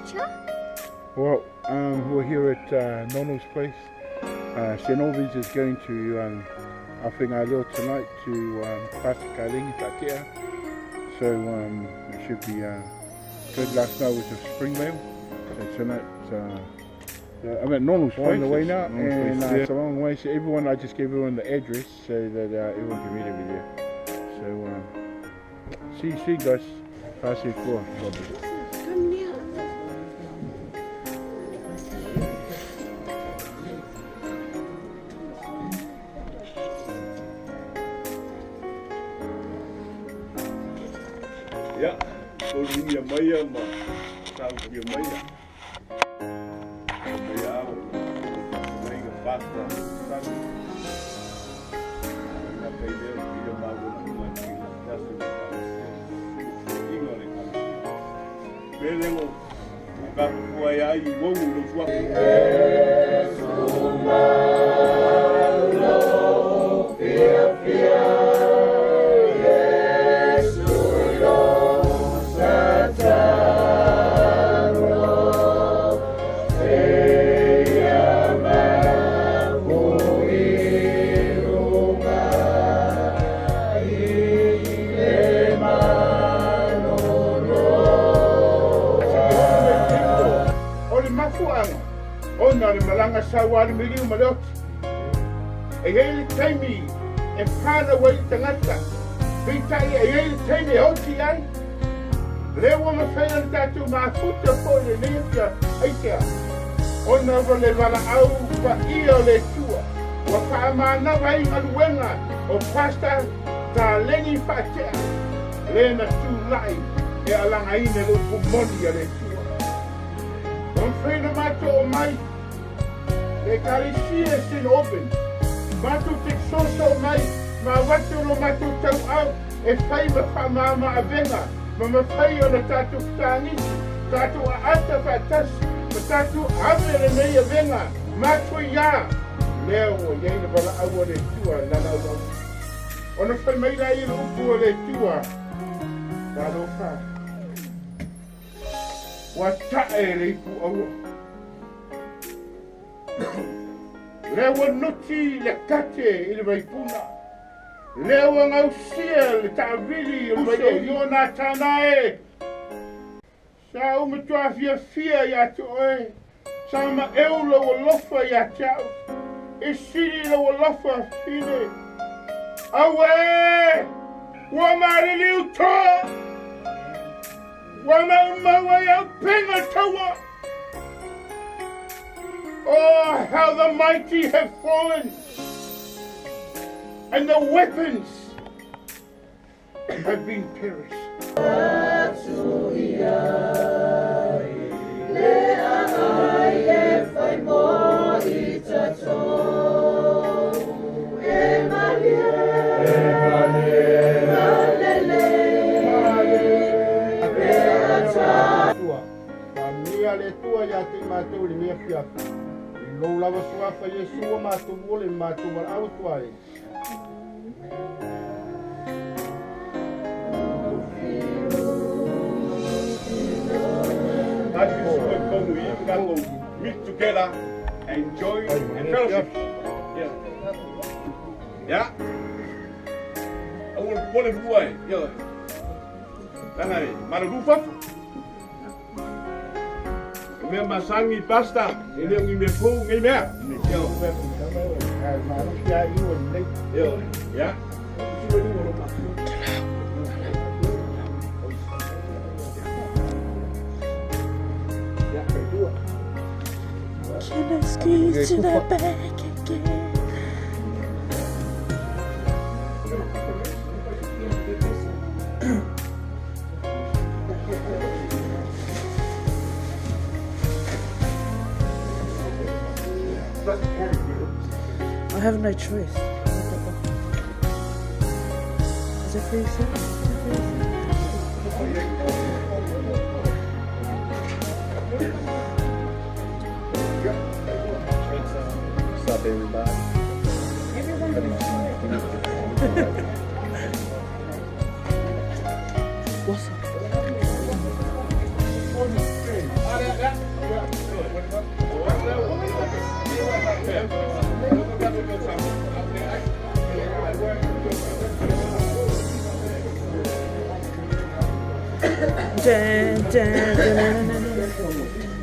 teacher? Well, we're here at Nono's place. St. Albans is going to Awhingareo tonight to Pasikalingi Tatea. So it should be good. Last night was a spring meal. So tonight, I'm at Nono's place. On the way now, and it's a long way. So everyone, I just gave everyone the address so that everyone can meet over there. So see you guys. Passing for. Ja, so linie Maya ma, sao dia Maya. Maya, Maya pasta, sabe? Na peide dia bago uma já se ignorante. Belemo, o carro foi aí e vou no sua. Ona le malanga sawari miliu malot. E ele taimi e pana wai tangata. Pitai e ele taimi hoti ai. Lewa ma whaia tatu ma futa po le nefia aitea. Ona wale wala au wa ia le tua. Wa wha mana wai aluenga o pasta ta lengi whatea. Lena tu lai e alanga ine lo pumoni a le tua. On whaina mato o mai. Le karisia St. Albans. Matu te soso mai, ma watu lo matu tau au, e whai ma whamama a venga, ma whai o na tatu tāngisi, tatu a ata whatas, ma tatu awere nei a venga, matu ia. Leo o yeina wala awa le tua, nana au. Ona whai mai rai ilo upu o le tua, walo wha. Wa tae le ipu awa. Lewa nuti le kate ili waipuna. Lewa ngausia le taavili uso yona tanae. Sa umatua fia ya toe. Sa ma eula walofa ya tau. Isiri la walofa fine. Awe! Wama lili utoa! Wama umawa ya penga tawa! Oh, how the mighty have fallen, and the weapons have been perished. Lo lava sua fa Yesu ma tu vole ma tu mal au tuai. That is what come we can meet together, enjoy and fellowship. Yeah. Yeah. I will pull it away. Yeah. Then I marufa. Me masangi pasta, ele ngi me fu ngi me. Yo, ya. Can I squeeze to the back again? I have no choice. Is it free What's up, everybody? What's up? Dun, dun, dun, dun, dun, dun.